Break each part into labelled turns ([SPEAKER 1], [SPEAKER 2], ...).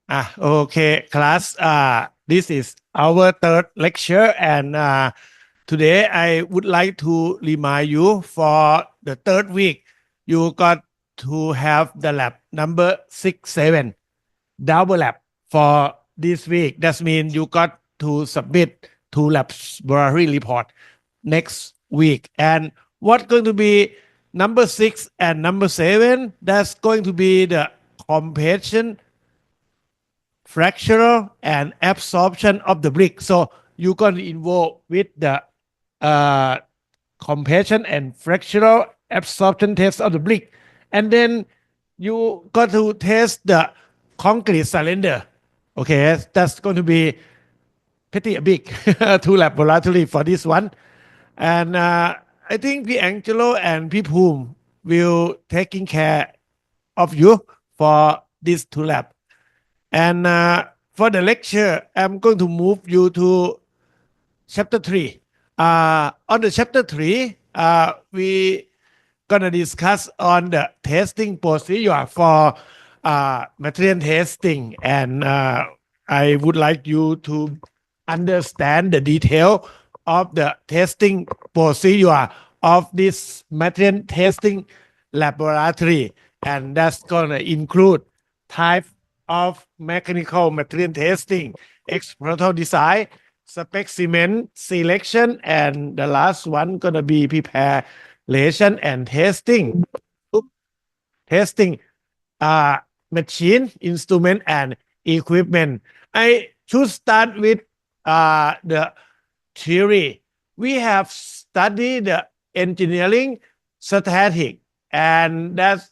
[SPEAKER 1] Okay, class. This is our third lecture, and today I would like to remind you for the third week, you got to have the lab number 6, 7, double lab for this week. That means you got to submit two laboratory report next week. And what's going to be number 6 and number 7? That's going to be the compression, fractional and absorption of the brick. So you're going to involve with the uh, compression and fractional absorption test of the brick. And then you got to test the concrete cylinder. Okay, that's going to be pretty big two laboratory for this one. And I think P. Angelo and P. Poom will taking care of you for these two lab. And for the lecture, I'm going to move you to chapter 3. On the chapter 3, we gonna discuss on the testing procedure for material testing, and I would like you to understand the detail of the testing procedure of this material testing laboratory, and that's gonna include type of mechanical material testing, experimental design, specimen selection, and the last one gonna be preparation and testing. Testing machine, instrument, and equipment. I should start with the theory. We have studied the engineering static, and that's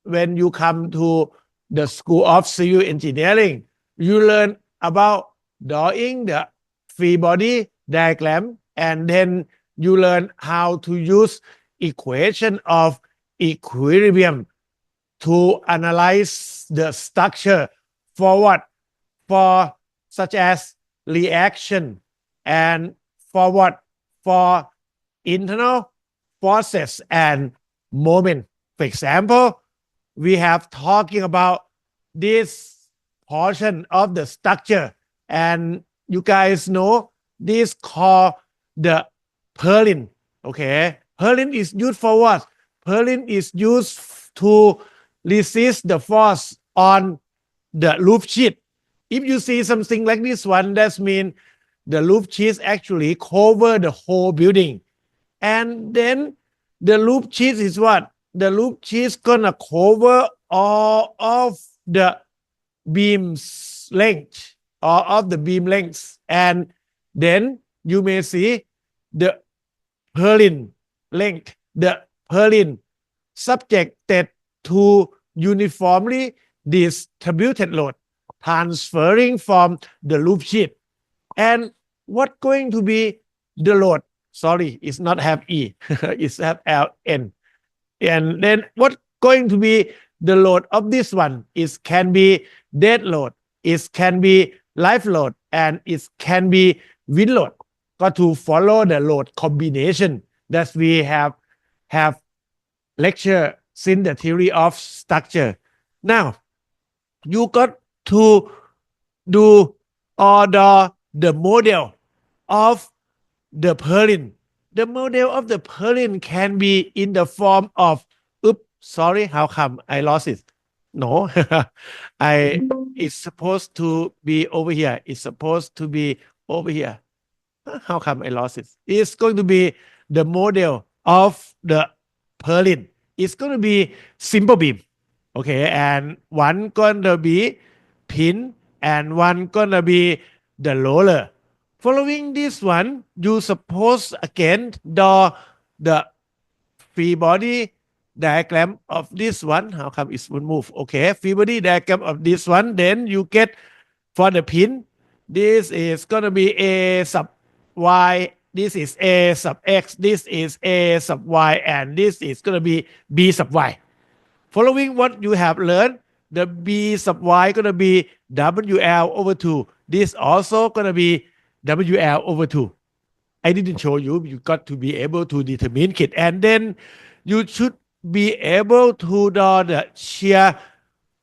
[SPEAKER 1] when you come to the School of Civil Engineering, you learn about drawing the free body diagram, and then you learn how to use equation of equilibrium to analyze the structure forward for such as reaction and forward for internal forces and moment. For example, we have talking about this portion of the structure, and you guys know this called the purlin. Okay, purlin is used for what? Purlin is used to resist the force on the roof sheet. If you see something like this one, that means the roof sheet actually cover the whole building, and then the roof sheet is what? The roof sheet gonna cover all of the beam's length, all of the beam lengths, and then you may see the purlin length, the purlin subjected to uniformly distributed load transferring from the roof sheet. And what going to be the load? Sorry, it's not have E, it's have LN. And then what going to be the load of this one? It can be dead load, it can be life load, and it can be wind load. Got to follow the load combination that we have lecture since the theory of structure. Now, you got to do or the model of the purlin. The model of the purlin can be in the form of, oops, sorry, how come I lost it? No, it's supposed to be over here. It's supposed to be over here. How come I lost it? It's going to be the model of the purlin. It's going to be simple beam. Okay, and one gonna be pin and one gonna be the roller. Following this one, you suppose again the free body diagram of this one. How come it won't move? Okay, free body diagram of this one. Then you get for the pin, this is gonna be A sub Y, this is A sub X, this is A sub Y, and this is gonna be B sub Y. Following what you have learned, the B sub Y gonna be WL over 2. This also gonna be WL over 2. I didn't show you. You got to be able to determine it. And then you should be able to draw the shear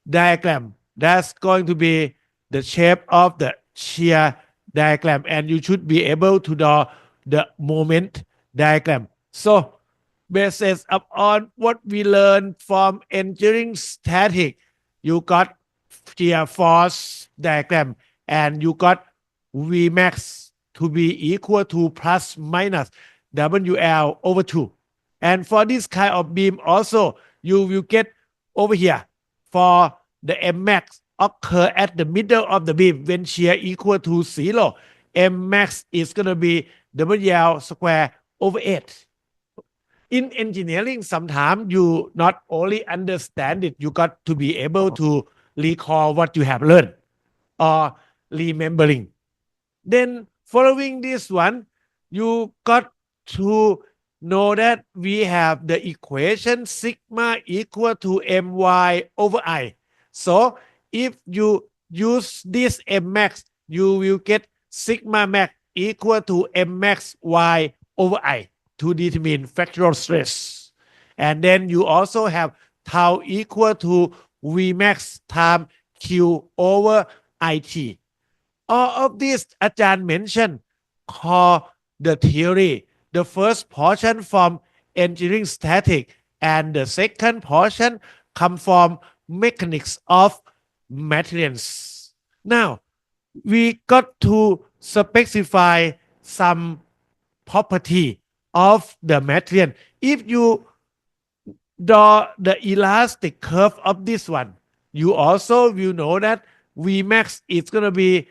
[SPEAKER 1] diagram. That's going to be the shape of the shear diagram, and you should be able to draw the moment diagram. So based upon what we learned from engineering static, you got shear force diagram, and you got Vmax to be equal to plus minus WL over 2. And for this kind of beam also, you will get over here for the Mmax occur at the middle of the beam when shear equal to 0. Mmax is going to be WL square over 8. In engineering, sometimes you not only understand it, you got to be able to recall what you have learned or remembering. Then following this one, you got to know that we have the equation sigma equal to my over I. So if you use this Mmax, you will get sigma max equal to Mmax y over I to determine fractional stress. And then you also have tau equal to Vmax times Q over IT. All of this อาจารย์ mentioned call the theory. The first portion from engineering static, and the second portion come from mechanics of materials. Now, we got to specify some property of the material. If you draw the elastic curve of this one, you also will know that Vmax is going to be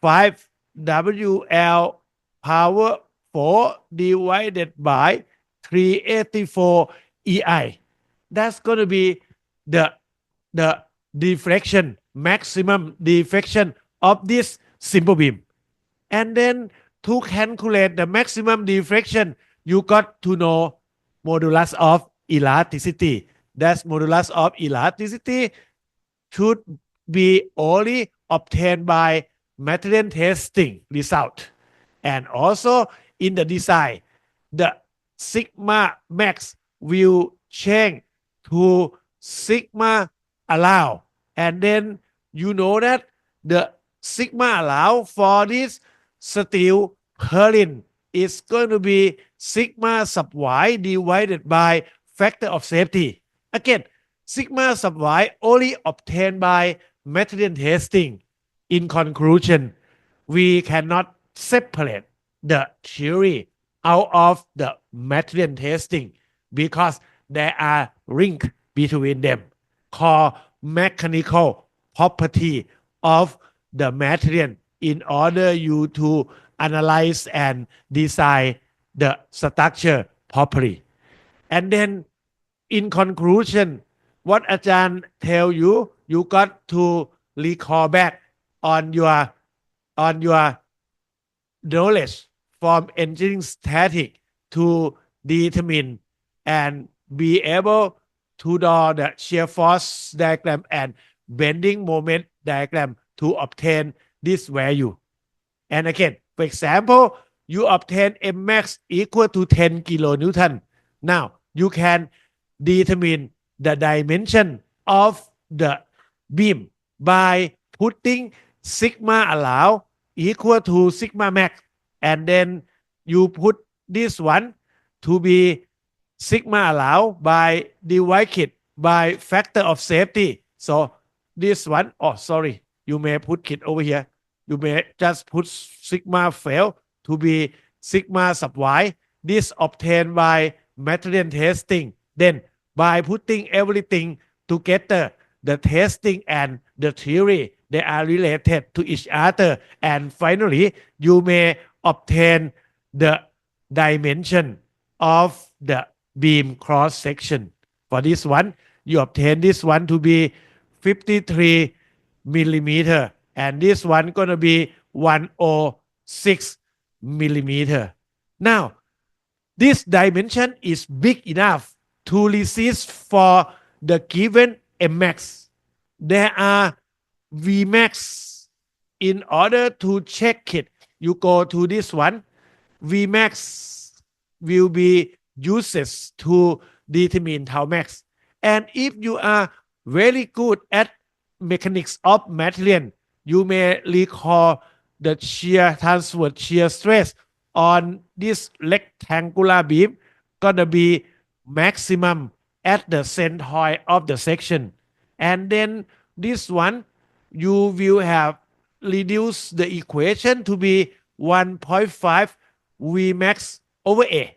[SPEAKER 1] 5 WL power 4 divided by 384 EI. That's going to be the deflection, maximum deflection of this simple beam. And then to calculate the maximum deflection, you got to know modulus of elasticity. That modulus of elasticity should be only obtained by material testing result. And also in the design, the sigma max will change to sigma allow. And then you know that the sigma allow for this steel purlin is going to be sigma sub y divided by factor of safety. Again, sigma sub y only obtained by material testing. In conclusion, we cannot separate the theory out of the material testing because there are links between them called mechanical property of the material in order you to analyze and design the structure properly. And then in conclusion, what อาจารย์ tell you, you got to recall back on your knowledge from engineering static to determine and be able to draw the shear force diagram and bending moment diagram to obtain this value. And again, for example, you obtain Mmax equal to 10 kilonewton. Now, you can determine the dimension of the beam by putting sigma allow equal to sigma max, and then you put this one to be sigma allow by divided by factor of safety. So this one, oh sorry, you may put it over here. You may just put sigma fail to be sigma sub y. This obtained by material testing. Then by putting everything together, the testing and the theory, they are related to each other. And finally, you may obtain the dimension of the beam cross section. For this one, you obtain this one to be 53 millimeter, and this one gonna be 106 millimeter. Now, this dimension is big enough to resist for the given Mmax. There are Vmax. In order to check it, you go to this one. Vmax will be uses to determine tau max. And if you are very good at mechanics of material, you may recall the shear transverse shear stress on this rectangular beam gonna be maximum at the centroid of the section. And then this one, you will have reduced the equation to be 1.5 Vmax over A.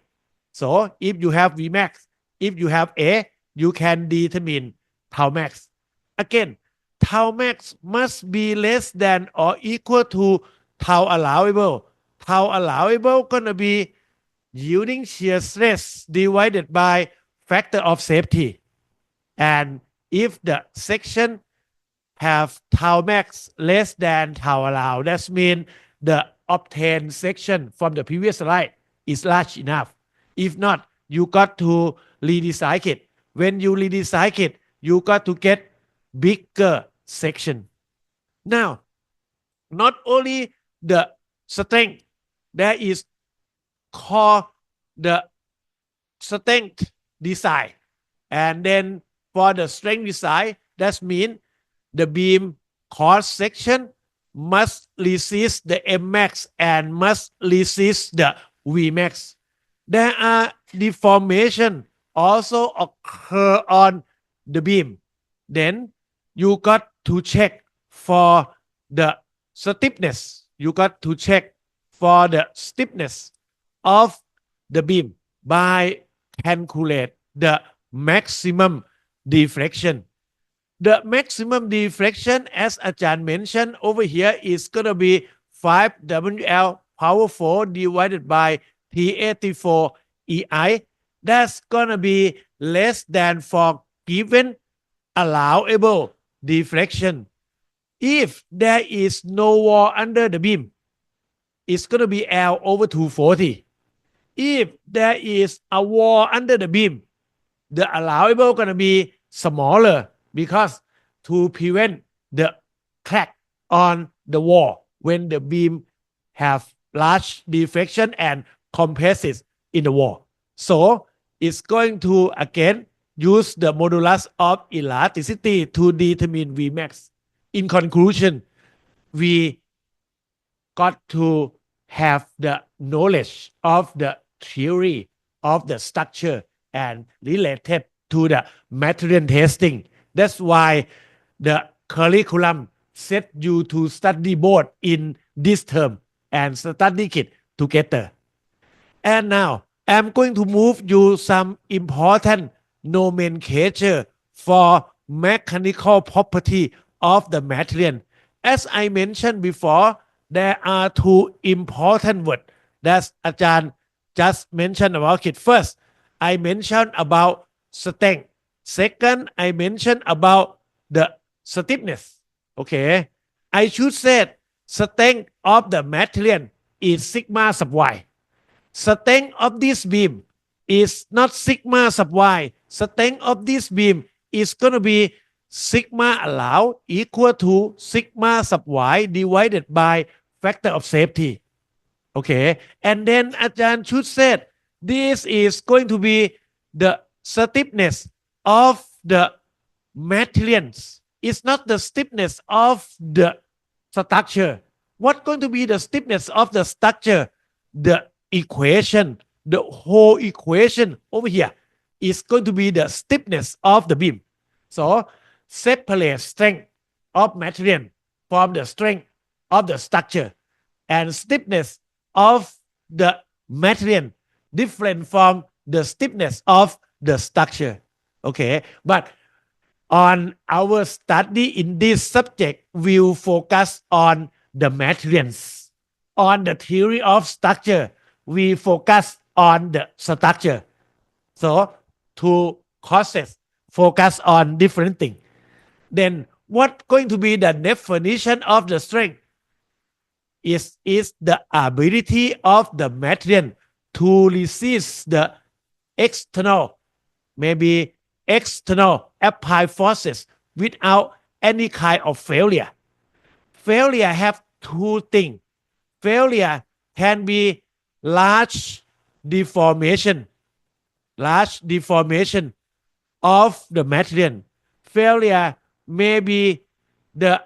[SPEAKER 1] So if you have Vmax, if you have A, you can determine tau max. Again, tau max must be less than or equal to tau allowable. Tau allowable gonna be yielding shear stress divided by factor of safety. And if the section have tau max less than tau allowed, that means the obtained section from the previous slide is large enough. If not, you got to redesign it. When you redesign it, you got to get bigger section. Now, not only the strength, there is called the strength design. And then for the strength design, that means the beam cross section must resist the Mmax and must resist the Vmax. There are deformation also occur on the beam. Then you got to check for the stiffness. You got to check for the stiffness of the beam by calculate the maximum deflection. The maximum deflection, as Ajahn mentioned over here, is going to be 5 WL power 4 divided by T84 EI. That's going to be less than for given allowable deflection. If there is no wall under the beam, it's going to be L over 240. If there is a wall under the beam, the allowable going to be smaller because to prevent the crack on the wall when the beam have large deflection and compresses in the wall. So it's going to again use the modulus of elasticity to determine Vmax. In conclusion, we got to have the knowledge of the theory of the structure and related to the material testing. That's why the curriculum set you to study both in this term and study it together. And now I'm going to move you some important nomenclature for mechanical property of the material. As I mentioned before, there are two important words that Ajahn just mentioned about it. First, I mentioned about strength. Second, I mentioned about the stiffness. Okay, I should say strength of the material is sigma sub y. Strength of this beam is not sigma sub y. Strength of this beam is going to be sigma allowed equal to sigma sub y divided by factor of safety. Okay, and then Ajahn should say this is going to be the stiffness of the materials. It's not the stiffness of the structure. What's going to be the stiffness of the structure? The equation, the whole equation over here is going to be the stiffness of the beam. So separate strength of material from the strength of the structure, and stiffness of the material different from the stiffness of the structure. Okay, but on our study in this subject, we'll focus on the materials. On the theory of structure, we focus on the structure. So two courses focus on different things. Then what's going to be the definition of the strength? Is the ability of the material to resist the external, maybe external applied forces without any kind of failure. Failure have two things. Failure can be large deformation of the material. Failure may be the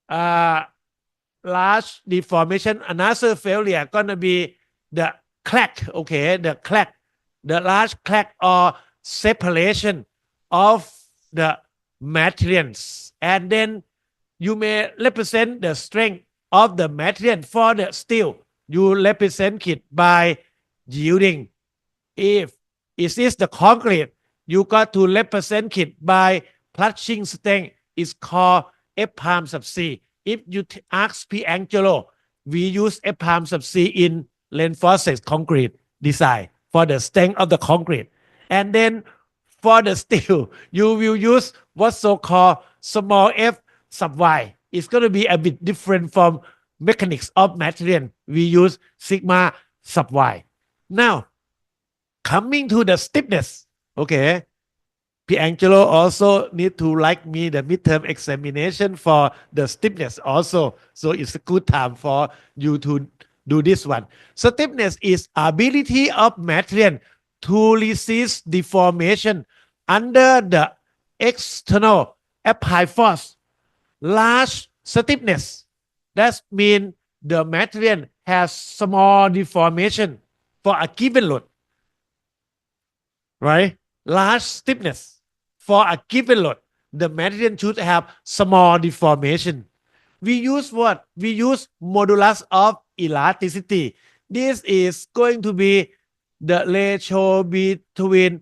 [SPEAKER 1] uh, large deformation. Another failure gonna be the crack. Okay, the crack, the large crack or separation of the materials, and then you may represent the strength of the material for the steel. You represent it by yielding. If it is the concrete, you got to represent it by clutching strength. It's called F palm sub C. If you ask P. Angelo, we use F palm sub C in reinforced concrete design for the strength of the concrete. And then for the steel, you will use what's so called small f sub y. It's going to be a bit different from mechanics of material. We use sigma sub y. Now, coming to the stiffness, okay, Piangelo also need to like me the midterm examination for the stiffness also. So it's a good time for you to do this one. Stiffness is ability of material to resist deformation under the external applied force. Large stiffness, that means the material has small deformation for a given load, right? Large stiffness for a given load, the material should have small deformation. We use what? We use modulus of elasticity. This is going to be the ratio between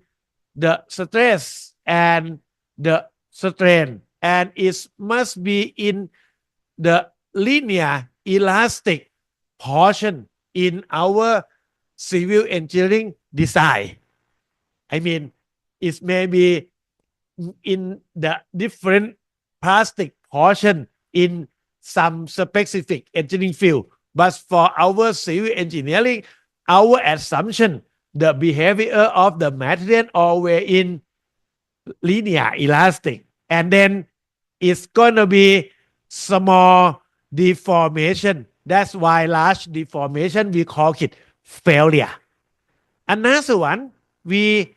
[SPEAKER 1] the stress and the strain, and it must be in the linear elastic portion in our civil engineering design. I mean, it may be in the different plastic portion in some specific engineering field. But for our civil engineering, our assumption, the behavior of the material always in linear elastic. And then it's going to be small deformation. That's why large deformation, we call it failure. Another one, we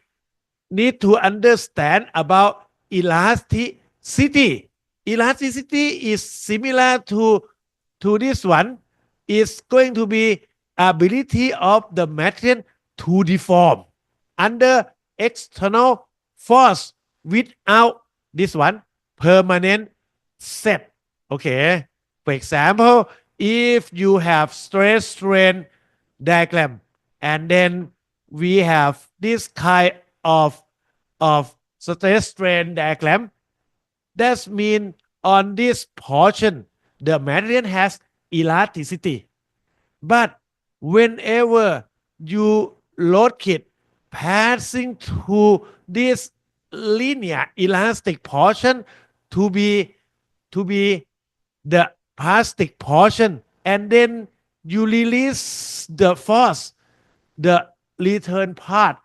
[SPEAKER 1] need to understand about elasticity. Elasticity is similar to this one. It's going to be ability of the material to deform under external force without this one permanent set. Okay. For example, if you have stress strain diagram, and then we have this kind of stress strain diagram, that means on this portion the material has elasticity. But whenever you load it passing through this linear elastic portion to be the plastic portion, and then you release the force, the return part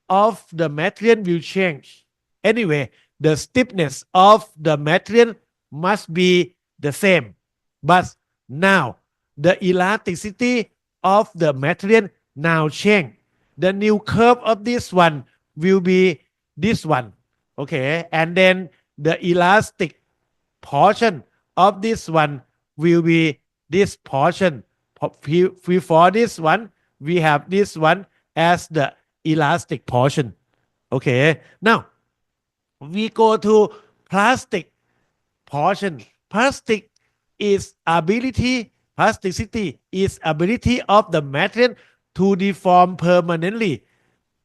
[SPEAKER 1] of the material will change. Anyway, the stiffness of the material must be the same. But now the elasticity of the material now change. The new curve of this one will be this one. Okay. And then the elastic portion of this one will be this portion. For this one, we have this one as the elastic portion. Okay. Now, we go to plastic portion. Plasticity is ability of the material to deform permanently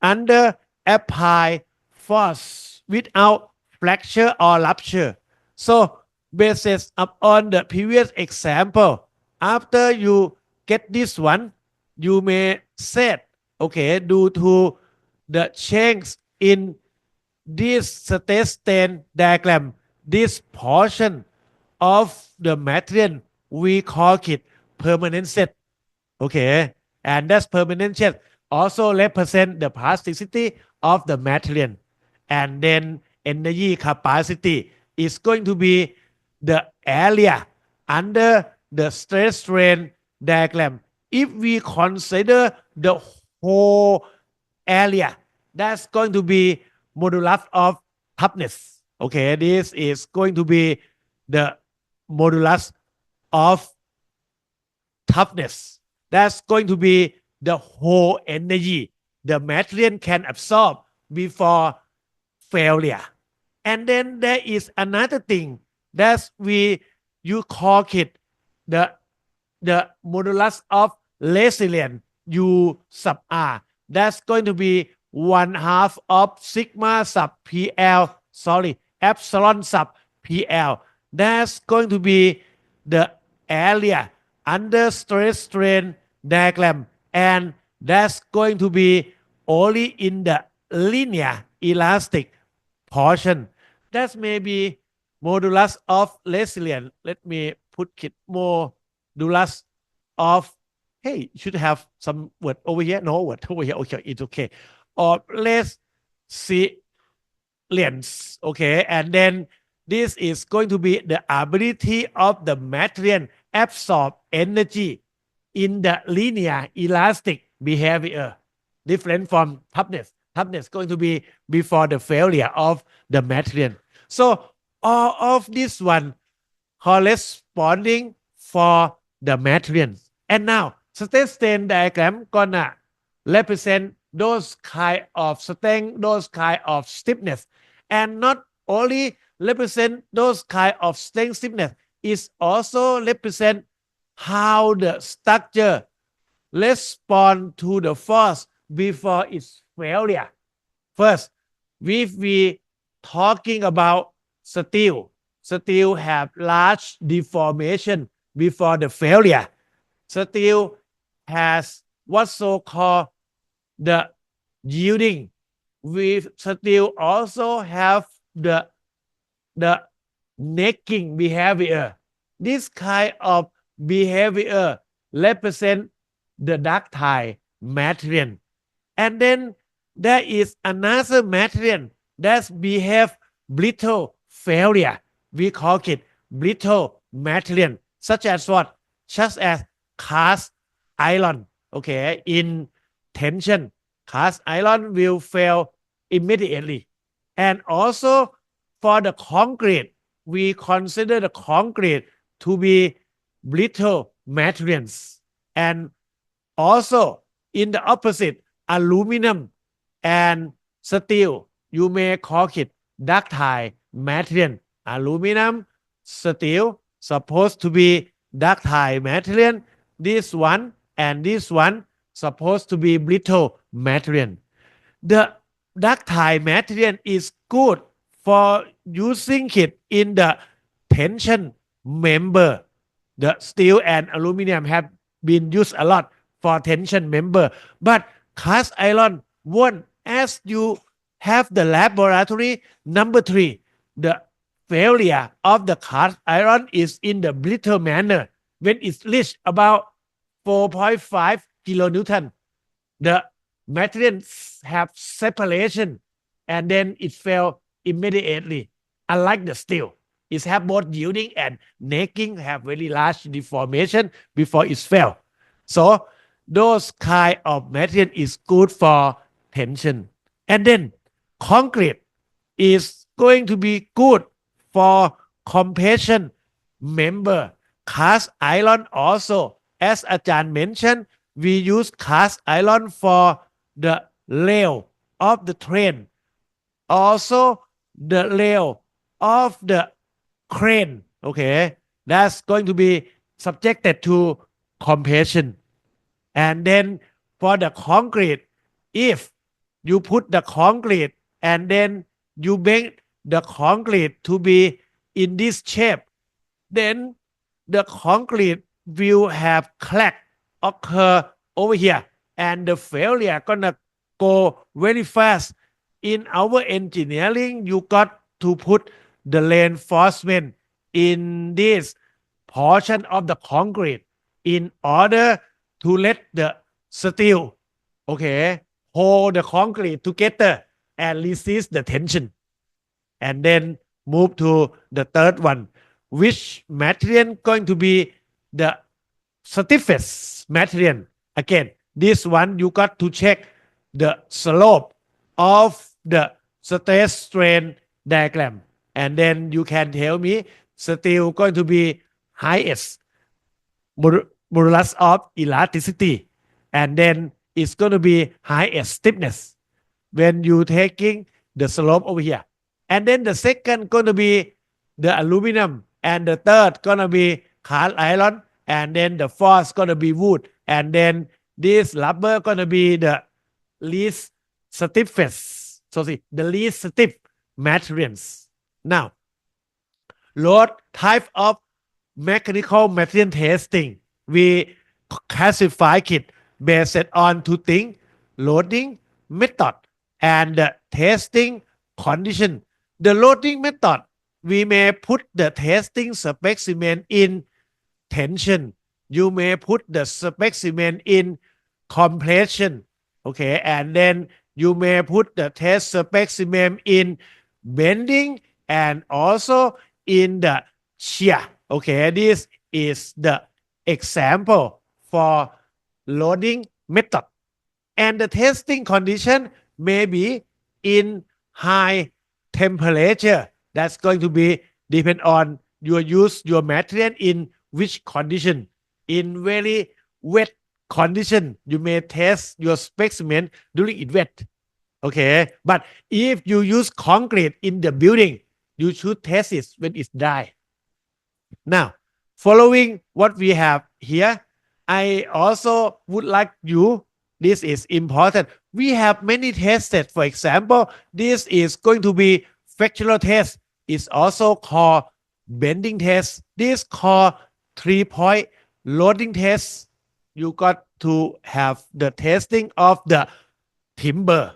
[SPEAKER 1] under applied force without fracture or rupture. So, based upon the previous example, after you get this one, you may say, okay, due to the change in this stress strain diagram, this portion of the material, we call it permanent set. Okay, and that permanent set also represent the plasticity of the material. And then energy capacity is going to be the area under the stress strain diagram. If we consider the whole area, that's going to be modulus of toughness. Okay, this is going to be the modulus of toughness. That's going to be the whole energy the material can absorb before failure. And then there is another thing that you call it the modulus of resilience U sub R. That's going to be 1/2 of sigma sub PL, epsilon sub PL. That's going to be the area under stress strain diagram, and that's going to be only in the linear elastic portion. That may be modulus of resilience. Let me put it modulus of, hey, should have some word over here. No word over here. Okay, it's okay. Or resilience. Okay, and then this is going to be the ability of the material absorb energy in the linear elastic behavior, different from toughness. Toughness going to be before the failure of the material. So all of this one corresponding for the material. And now stress strain diagram gonna represent those kind of strength, those kind of stiffness, and not only represent those kind of strength stiffness, it also represent how the structure respond to the force before its failure. First, if we talking about steel have large deformation before the failure. Steel has what's so called the yielding. With steel also have the necking behavior. This kind of behavior represent the ductile material. And then there is another material that behave brittle failure. We call it brittle material, such as what? Such as cast iron. Okay, in tension, cast iron will fail immediately. And also for the concrete, we consider the concrete to be brittle materials. And also in the opposite, aluminum and steel, you may call it ductile material. Aluminum, steel, supposed to be ductile material. This one and this one supposed to be brittle material. The ductile material is good for using it in the tension member. The steel and aluminum have been used a lot for tension member, but cast iron won't. As you have the laboratory number 3, the failure of the cast iron is in the brittle manner. When it's reached about 4.5 kilonewton, the materials have separation and then it fell immediately. Unlike the steel, it have both yielding and necking, have very large deformation before it fell. So those kind of material is good for tension. And then concrete is going to be good for compression member. Cast iron also, as Ajahn mentioned, we use cast iron for the rail of the train. Also the rail of the crane. Okay, that's going to be subjected to compression. And then for the concrete, if you put the concrete and then you make the concrete to be in this shape, then the concrete will have crack occur over here and the failure gonna go very fast. In our engineering, you got to put the reinforcement in this portion of the concrete in order to let the steel, okay, hold the concrete together and resist the tension. And then move to the third one, which material going to be the stiffest material. Again, this one you got to check the slope of the stress strain diagram, and then you can tell me steel going to be highest. modulus of elasticity, and then it's going to be highest stiffness when you taking the slope over here. And then the second going to be the aluminum, and the third going to be cast iron, and then the fourth going to be wood, and then this rubber going to be the least stiffest. So see, the least stiff materials. Now, load type of mechanical material testing, we classify it based on two things: loading method and the testing condition. The loading method, we may put the testing specimen in tension. You may put the specimen in compression. Okay, and then you may put the test specimen in bending and also in the shear. Okay, this is the example for loading method. And the testing condition may be in high temperature. That's going to be depend on your use your material in which condition. In very wet condition, you may test your specimen during it wet. Okay, but if you use concrete in the building, you should test it when it's dry. Now, following what we have here, I also would like you, this is important. We have many tests. For example, this is going to be fractional test. It's also called bending test. This called 3-point loading test. You got to have the testing of the timber.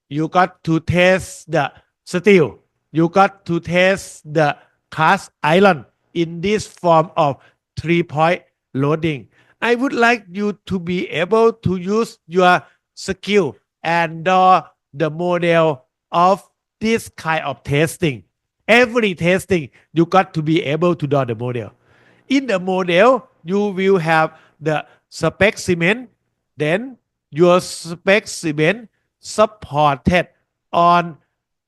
[SPEAKER 1] You got to test the steel. You got to test the cast iron in this form of 3-point loading. I would like you to be able to use your skill and draw the model of this kind of testing. Every testing, you got to be able to draw the model. In the model, you will have the specimen, then your specimen supported on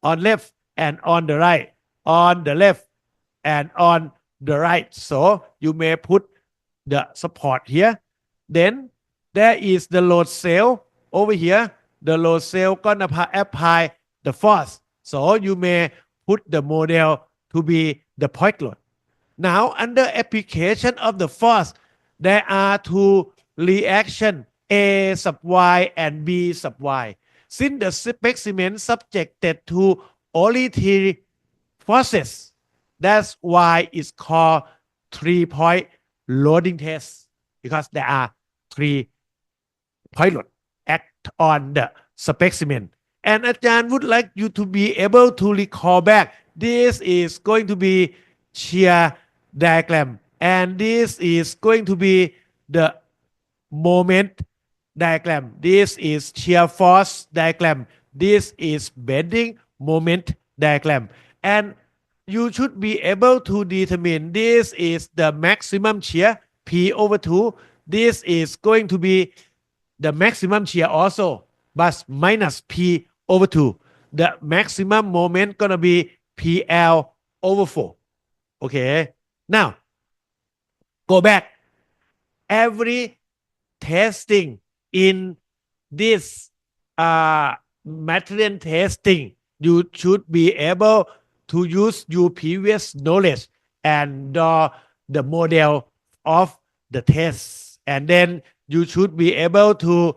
[SPEAKER 1] left and on the right, on the left and on the right. So you may put the support here. Then there is the load cell over here. The load cell gonna apply the force. So you may put the model to be the point load. Now, under application of the force, there are two reactions, A sub y and B sub y. Since the specimen subjected to only three forces, that's why it's called 3-point loading test, because there are 3 point load act on the specimen. And Ajahn would like you to be able to recall back. This is going to be shear diagram, and this is going to be the moment diagram. This is shear force diagram. This is bending moment diagram. And you should be able to determine this is the maximum shear P over 2. This is going to be the maximum shear also, but minus P over 2. The maximum moment gonna be PL over 4. Okay. Now, go back. Every testing in this material testing, you should be able to use your previous knowledge and draw the model of the test. And then you should be able to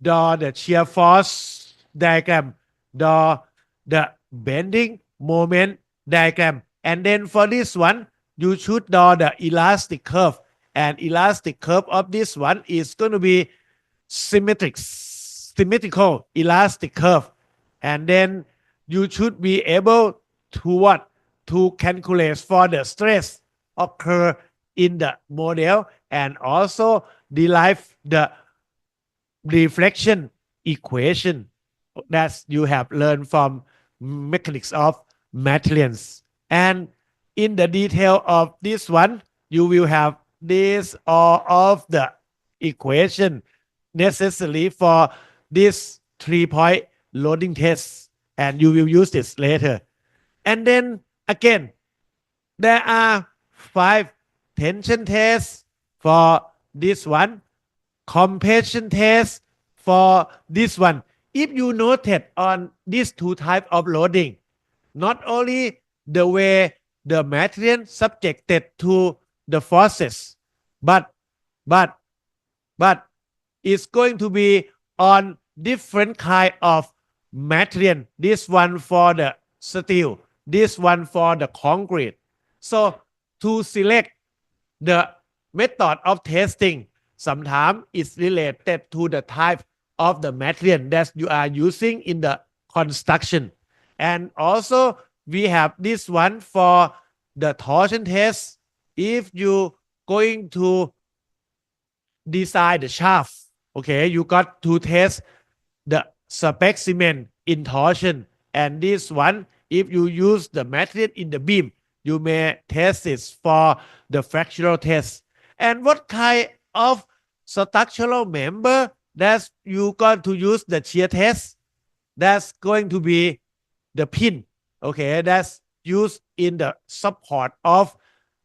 [SPEAKER 1] draw the shear force diagram, draw the bending moment diagram. And then for this one, you should draw the elastic curve. And elastic curve of this one is going to be symmetrical elastic curve. And then you should be able to what? To calculate for the stress occur in the model and also derive the reflection equation that you have learned from mechanics of materials. And in the detail of this one, you will have this all of the equation necessary for this 3-point loading test, and you will use this later. And then again, there are 5 tension tests for this one, compression test for this one. If you noted on these two types of loading, not only the way the material subjected to the forces, but but but it's going to be on different kind of material. This one for the steel, this one for the concrete. So to select the method of testing, sometimes it's related to the type of the material that you are using in the construction. And also we have this one for the torsion test. If you going to design the shaft, okay, you got to test the specimen in torsion. And this one, if you use the material in the beam, you may test it for the fractional test. And what kind of structural member that you got to use the shear test? That's going to be the pin, okay, that's used in the support of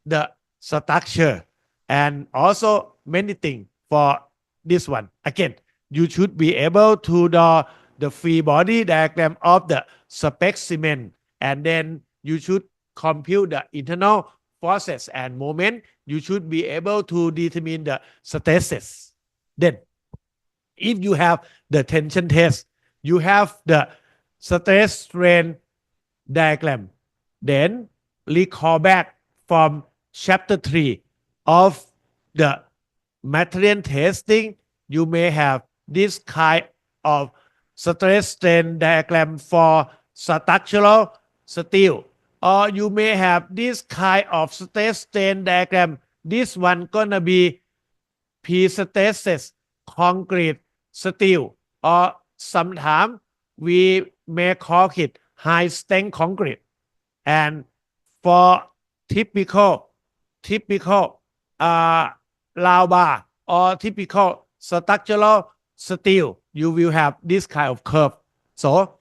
[SPEAKER 1] the structure. And also many things for this one. Again, you should be able to draw the free body diagram of the specimen, and then you should compute the internal forces and moment. You should be able to determine the stresses. Then if you have the tension test, you have the stress strain diagram. Then recall back from chapter 3 of the material testing. You may have this kind of stress strain diagram for structural steel, or you may have this kind of stress strain diagram. This one gonna be pre-stressed concrete steel, or sometimes we may call it high strength concrete. And for typical round bar or typical structural steel, you will have this kind of curve. So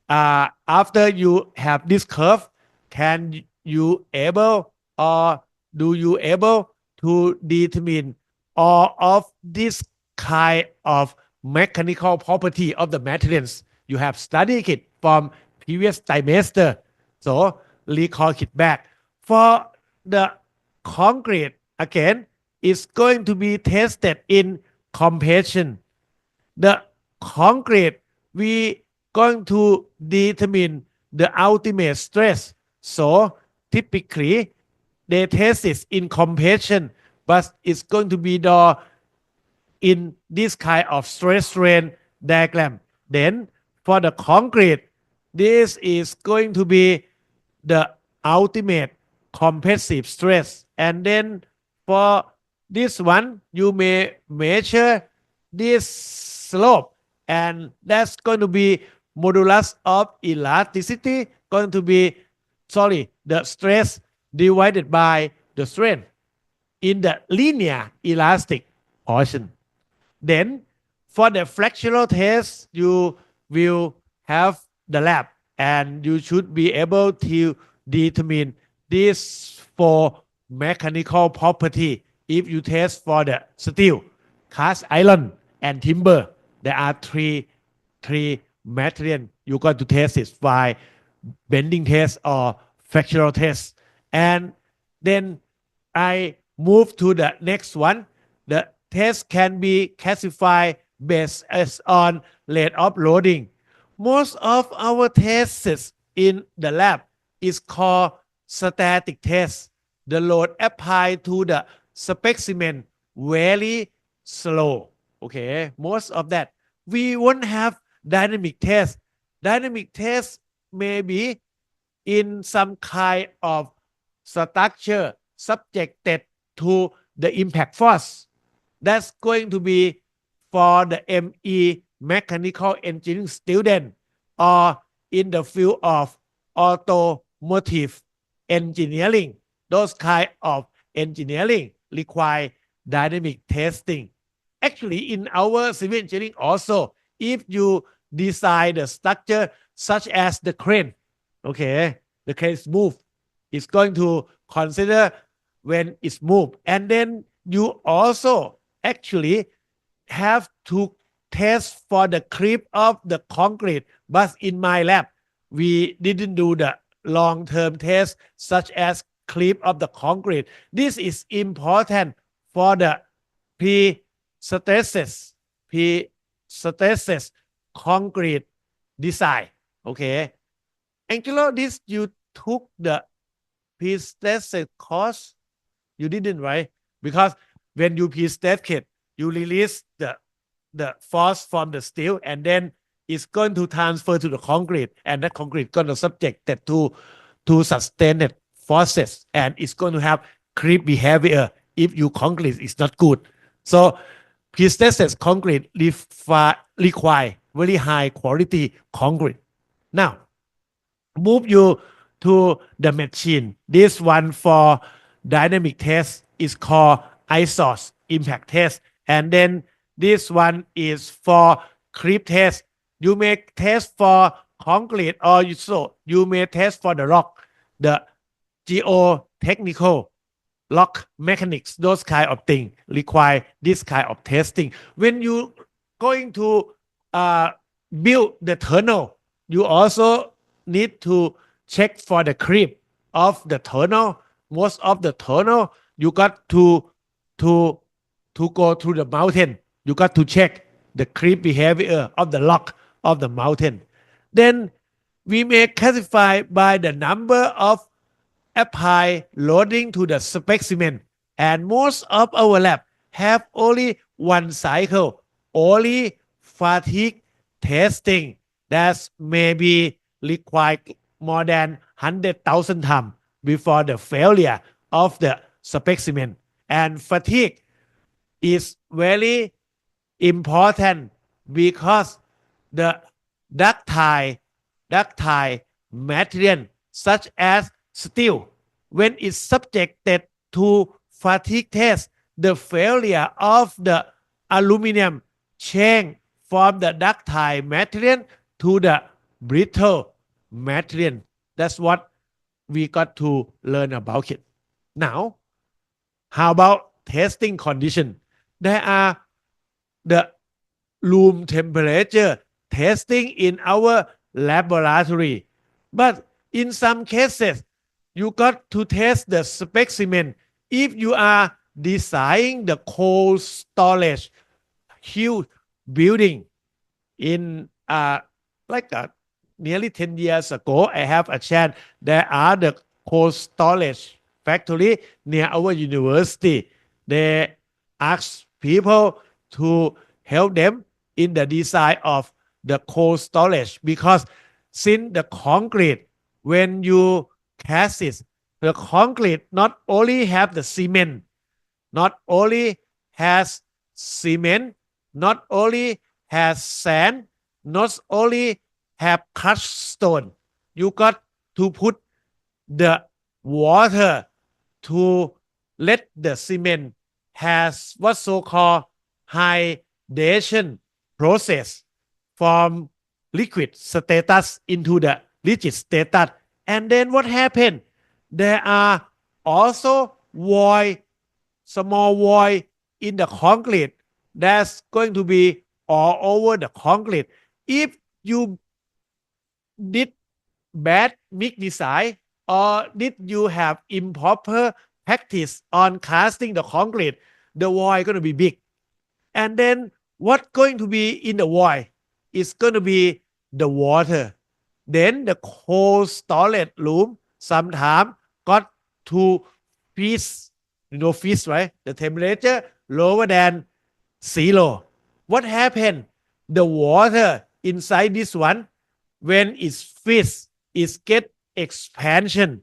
[SPEAKER 1] after you have this curve, can you able or do you able to determine all of this kind of mechanical property of the materials? You have studied it from previous trimester. So recall it back. For the concrete, again, it's going to be tested in compression. The concrete, we going to determine the ultimate stress. So typically, they test it in compression, but it's going to be done in this kind of stress strain diagram. Then for the concrete, this is going to be the ultimate compressive stress. And then for this one, you may measure this slope, and that's going to be modulus of elasticity, going to be, the stress divided by the strain in the linear elastic portion. Then for the fractional test, you will have the lab, and you should be able to determine these four mechanical property. If you test for the steel, cast iron, and timber, there are three material you got to test it by bending test or fractional test. And then I move to the next one. The test can be classified based on rate of loading. Most of our tests in the lab is called static test. The load applied to the specimen very slow. Okay, most of that. We won't have dynamic test. Dynamic test may be in some kind of structure subjected to the impact force. That's going to be for the ME mechanical engineering student, or in the field of automotive engineering. Those kind of engineering require dynamic testing. Actually, in our civil engineering also, if you design the structure such as the crane, okay, the crane is moved, it's going to consider when it's moved. And then you also actually have to test for the creep of the concrete, but in my lab we didn't do the long-term test such as creep of the concrete. This is important for the pre-stresses concrete design. Okay, Angelo, this you took the pre-stress course? You didn't, right? Because when you pre-stress it, you release the force from the steel, and then it's going to transfer to the concrete, and that concrete going to subjected to sustained forces, and it's going to have creep behavior if your concrete is not good. So pre-stress concrete require very high quality concrete. Now, move you to the machine. This one for dynamic test is called ISOS impact test. And then this one is for creep test. You may test for concrete, or you may test for the rock, the geotechnical rock mechanics, those kind of things require this kind of testing. When you going to build the tunnel, you also need to check for the creep of the tunnel. Most of the tunnel, you got to go through the mountain. You got to check the creep behavior of the rock of the mountain. Then we may classify by the number of apply loading to the specimen, and most of our lab have only one cycle, only fatigue testing that may be required more than 100,000 times before the failure of the specimen. And fatigue is very important because the ductile material such as steel, when it's subjected to fatigue test, the failure of the aluminum change from the ductile material to the brittle material. That's what we got to learn about it. Now, how about testing condition? There are the room temperature testing in our laboratory, but in some cases, you got to test the specimen. If you are designing the cold storage huge building in nearly 10 years ago, I have a chance. There are the cold storage factory near our university. They ask people to help them in the design of the cold storage, because since the concrete, when you cast it, the concrete not only have the cement, not only has cement, not only has sand, not only have crushed stone. You got to put the water to let the cement has what's so called hydration process from liquid status into the rigid status. And then what happened? There are also void, small void in the concrete that's going to be all over the concrete. If you did bad mix design, or did you have improper practice on casting the concrete, the void going to be big. And then what's going to be in the void is going to be the water. Then the cold storage room sometimes got to freeze, freeze, right? The temperature lower than zero. What happened? The water inside this one, when it's freeze, it get expansion.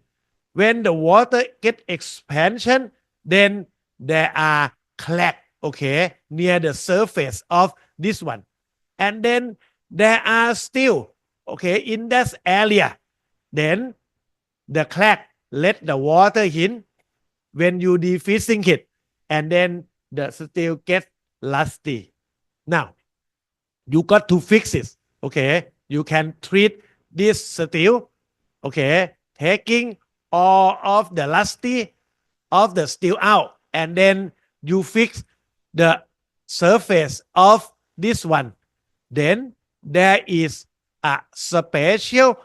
[SPEAKER 1] When the water get expansion, then there are cracks, okay, near the surface of this one. And then there are still, okay, in that area. Then the crack let the water in when you defreezing it, and then the steel gets rusty. Now, you got to fix it, okay? You can treat this steel, okay, taking all of the rusty of the steel out, and then you fix the surface of this one, then there is a special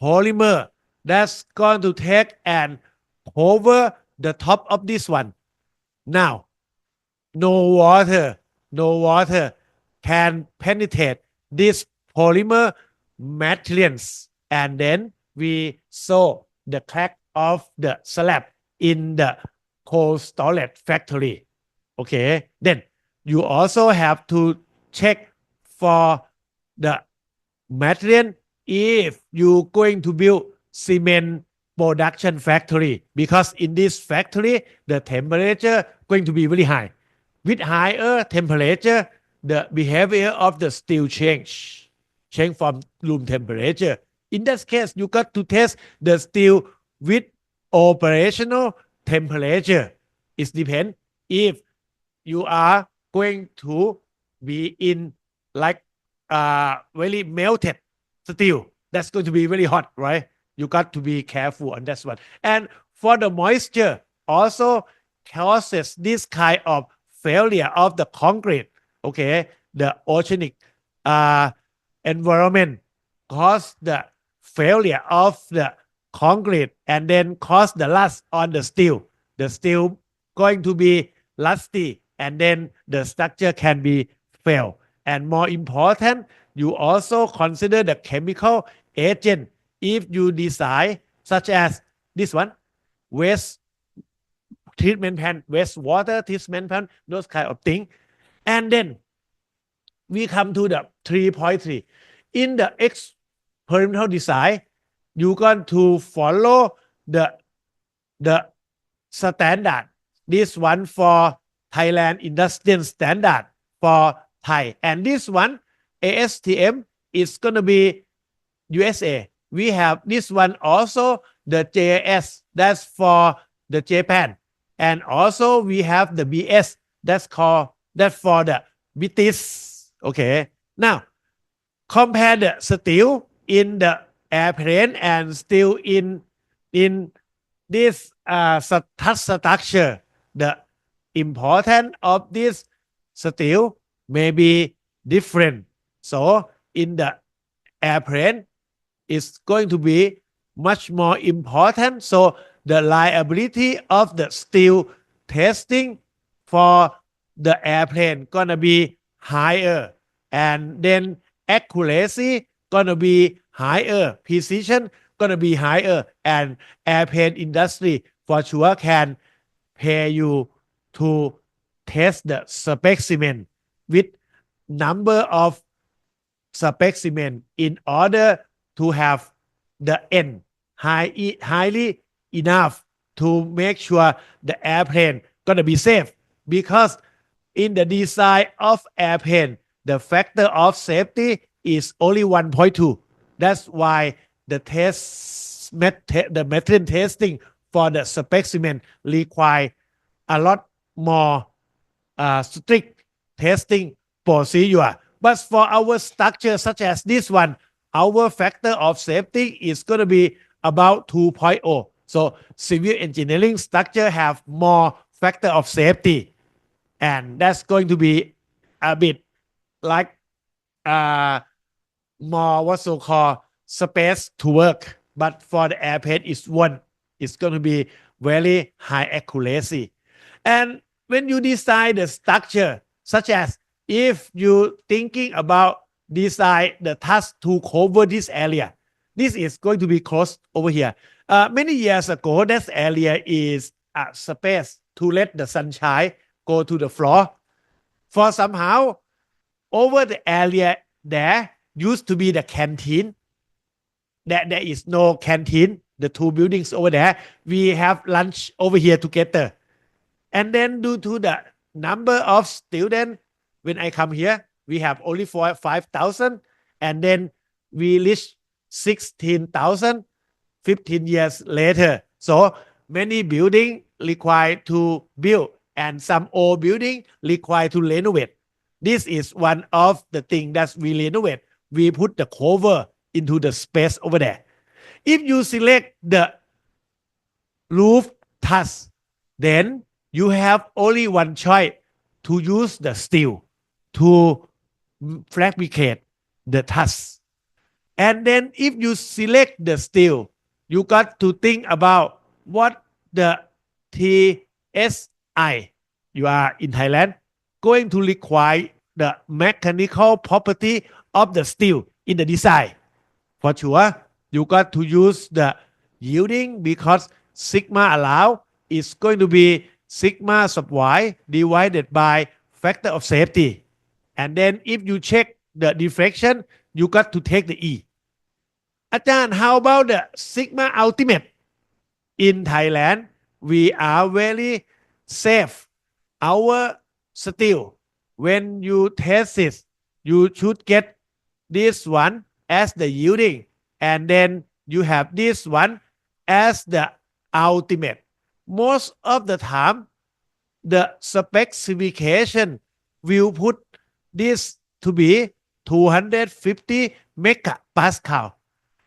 [SPEAKER 1] polymer that's going to take and cover the top of this one. Now, no water can penetrate this polymer materials, and then we saw the crack of the slab in the cold storage factory. Okay, then you also have to check for the material if you going to build cement production factory, because in this factory the temperature going to be very high. With higher temperature, the behavior of the steel change from room temperature. In that case, you got to test the steel with operational temperature. It depends if you are going to be in like very melted steel. That's going to be very hot, right? You got to be careful on that one. And for the moisture, also causes this kind of failure of the concrete. Okay, the oceanic environment cause the failure of the concrete and then cause the rust on the steel. The steel going to be rusty and then the structure can be fail. And more important, you also consider the chemical agent. If you design such as this one, waste treatment plant, wastewater treatment plant, those kind of things. And then we come to the 3.3. In the experimental design, you got to follow the standard. This one for Thailand Industrial Standard for Thai. And this one, ASTM, is going to be USA. We have this one also, the JAS, that's for the Japan. And also we have the BS, that's for the British. Okay. Now, compare the steel in the airplane and steel in this structure. The importance of this steel may be different. So in the airplane, it's going to be much more important. So the liability of the steel testing for the airplane gonna be higher, and then accuracy gonna be higher, precision gonna be higher, and airplane industry for sure can pay you to test the specimen with number of specimen in order to have the N highly enough to make sure the airplane gonna be safe. Because in the design of airplane, the factor of safety is only 1.2. That's why the the material testing for the specimen require a lot more strict testing procedure. But for our structure such as this one, our factor of safety is going to be about 2.0. So civil engineering structure have more factor of safety, and that's going to be a bit like more what's so called space to work. But for the airplane, it's going to be very high accuracy. And when you design the structure, such as if you thinking about design the task to cover this area, this is going to be closed over here. Many years ago, this area is a space to let the sunshine go to the floor. For somehow, over the area there used to be the canteen. There is no canteen. The two buildings over there, we have lunch over here together. And then due to the number of students, when I come here, we have only 5,000, and then we reach 16,000 15 years later. So many buildings require to build, and some old building require to renovate. This is one of the things that we renovate. We put the cover into the space over there. If you select the roof truss, then you have only one choice to use the steel to fabricate the truss. And then if you select the steel, you got to think about what the TSI, you are in Thailand, going to require the mechanical property of the steel in the design. For sure, you got to use the yielding because sigma allow is going to be sigma sub y divided by factor of safety. And then if you check the deflection, you got to take the E. อาจารย์ how about the sigma ultimate in Thailand we are very safe our steel when you test it you should get this one as the yielding and then you have this one as the ultimate most of the time the specification will put this to be 250 megapascal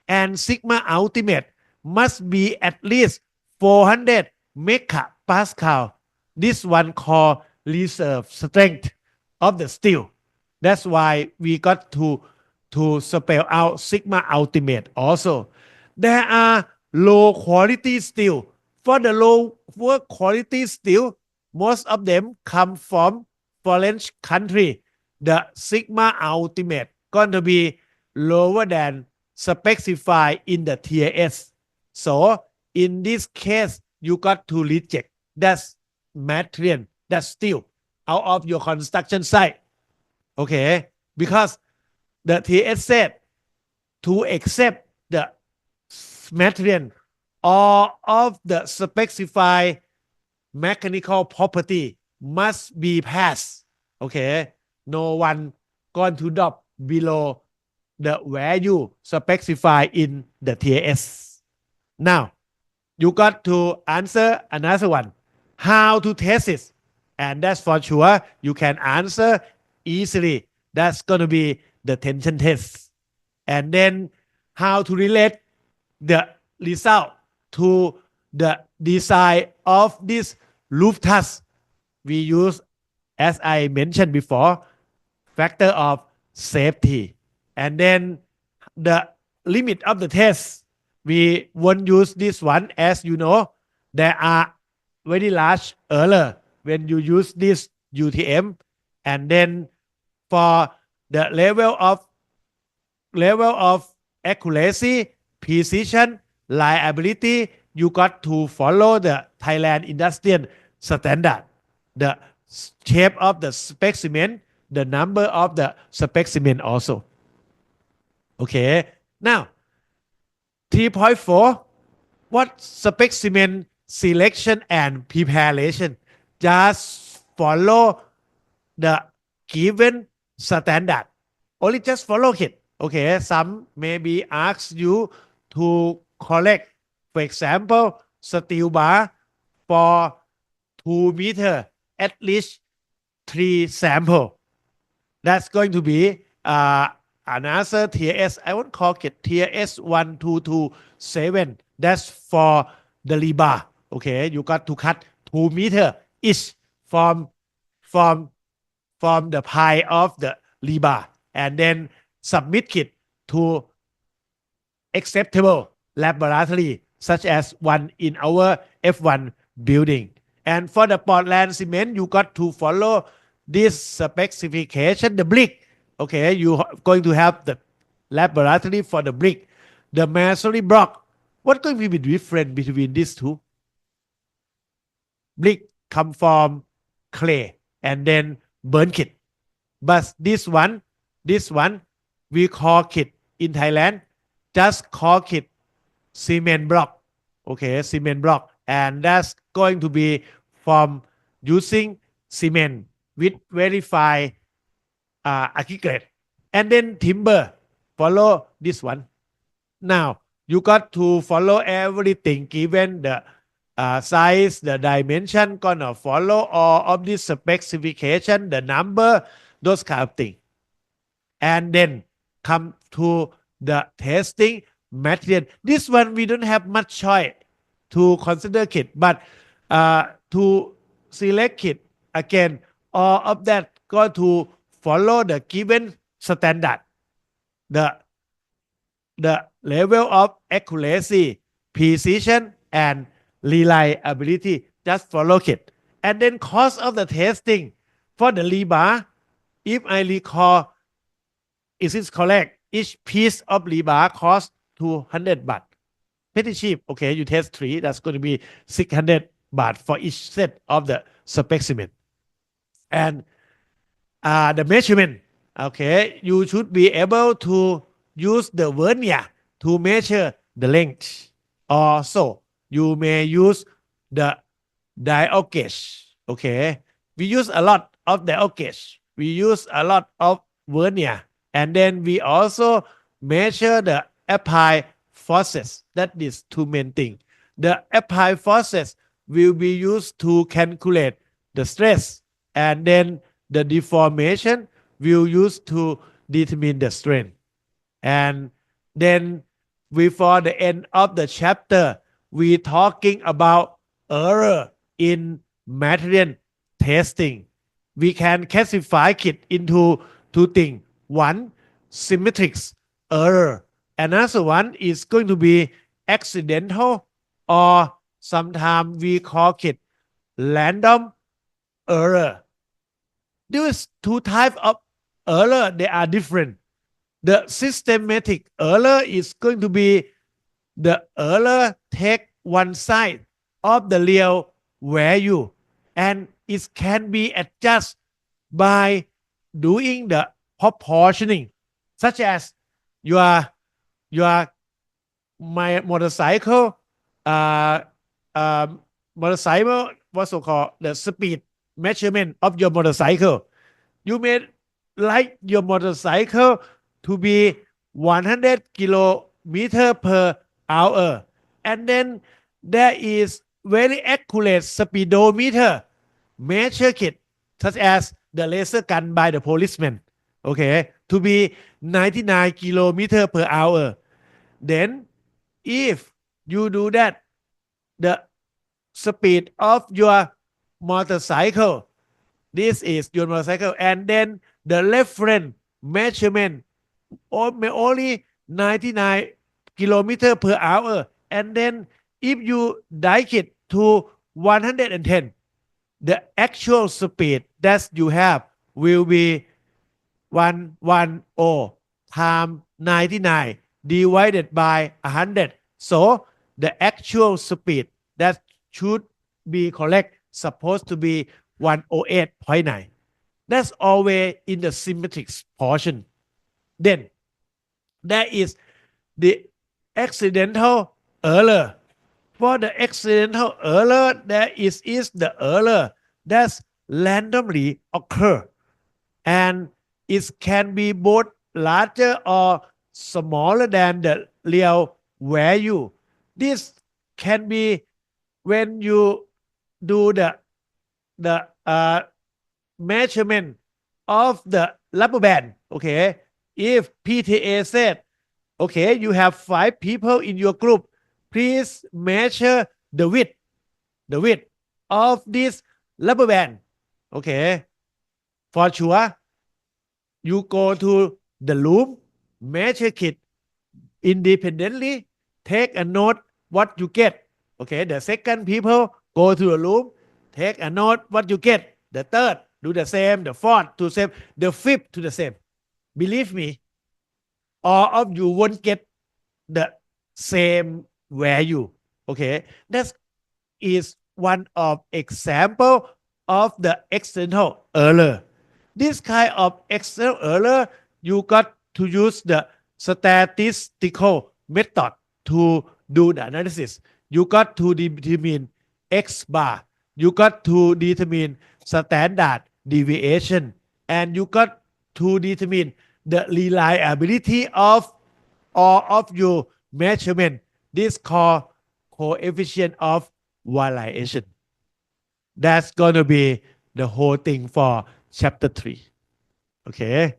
[SPEAKER 1] and sigma ultimate must be at least 400 megapascal. This one called reserve strength of the steel. That's why we got to spell out sigma ultimate also. There are low quality steel. For the low quality steel, most of them come from foreign country. The sigma ultimate going to be lower than specified in the TAS. So in this case, you got to reject that material, that steel out of your construction site. Okay, because the TAS said to accept the material all of the specified mechanical property must be passed. Okay, no one going to drop below the value specified in the TAS. Now, you got to answer another one. How to test it? And that's for sure you can answer easily. That's going to be the tension test. And then how to relate the result to the design of this roof truss. We use, as I mentioned before, factor of safety. And then the limit of the test, we won't use this one. As you know, there are very large error when you use this UTM. And then for the level of accuracy, precision, reliability, you got to follow the Thailand Industrial Standard. The shape of the specimen, the number of the specimen also. Okay. Now, 3.4, what specimen selection and preparation? Just follow the given standard. Only just follow it. Okay. Some maybe ask you to collect, for example, steel bar for 2 meters, at least 3 samples. That's going to be another TAS. I won't call it TAS 1227. That's for the rebar. Okay, you got to cut 2 meters each from the pie of the rebar and then submit it to acceptable laboratory such as one in our F1 building. And for the Portland cement, you got to follow this specification, the brick. Okay, you going to have the laboratory for the brick. The masonry block. What's going to be different between these two? Brick come from clay and then burn it. But this one, we call it in Thailand, just call it cement block. Okay, cement block. And that's going to be from using cement with verified aggregate. And then timber, follow this one. Now, you got to follow everything given the size, the dimension, gonna follow all of this specification, the number, those kind of things. And then come to the testing material. This one we don't have much choice to consider it, but to select it again, all of that got to follow the given standard. The level of accuracy, precision, and reliability. Just follow it. And then cost of the testing for the rebar, if I recall, is it correct? Each piece of rebar costs 200 baht. Pretty cheap. Okay, you test 3, that's going to be 600 baht for each set of the specimen. And the measurement, okay, you should be able to use the vernier to measure the length. Also, you may use the dial gauge. Okay, we use a lot of dial gauge. We use a lot of vernier, and then we also measure the applied forces. That is two main things. The applied forces will be used to calculate the stress, and then the deformation will use to determine the strength. And then before the end of the chapter, we talking about error in material testing. We can classify it into two things. One, symmetric error. Another one is going to be accidental, or sometimes we call it random error. These two types of error, they are different. The systematic error is going to be the error take one side of the real value, and it can be adjusted by doing the proportioning, such as your my motorcycle, uh, uh, motorcycle, what's so called the speed measurement of your motorcycle. You may like your motorcycle to be 100 kilometer per hour, and then there is very accurate speedometer measure it, such as the laser gun by the policeman, okay, to be 99 kilometer per hour. Then if you do that, the speed of your motorcycle, this is your motorcycle, and then the reference measurement may only 99 kilometer per hour, and then if you dial it to 110, the actual speed that you have will be 110 times 99 divided by 100. So the actual speed that should be correct supposed to be 108.9. That's always in the symmetric portion. Then there is the accidental error. For the accidental error, there is the error that's randomly occur, and it can be both larger or smaller than the real value. This can be when you do the measurement of the rubber band. Okay, if PTA said, okay, you have 5 people in your group, please measure the width of this rubber band. Okay, for sure, you go to the room, measure it independently, take a note what you get. Okay, the second people go to the room, take a note what you get. The third do the same, the fourth do the same, the fifth do the same. Believe me, all of you won't get the same value. Okay, that is one of example of the accidental error. This kind of accidental error, you got to use the statistical method to do the analysis. You got to determine X bar. You got to determine standard deviation, and you got to determine the reliability of all of your measurement. This called coefficient of variation. That's gonna be the whole thing for chapter 3. Okay,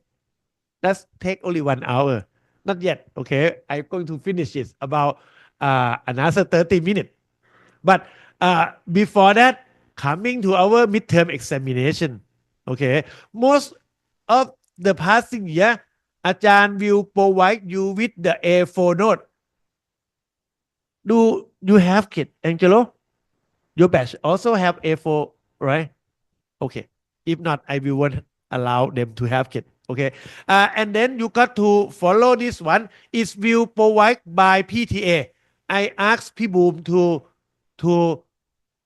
[SPEAKER 1] let's take only 1 hour. Not yet. Okay, I'm going to finish it about another 30 minutes. But before that, coming to our midterm examination. Okay, most of the passing year อาจารย์ will provide you with the A4 note. Do you have it, Angelo? Your batch also have A4, right? Okay. If not, I will won't allow them to have it. Okay. And then you got to follow this one. It's will provide by PTA. I asked P Boom to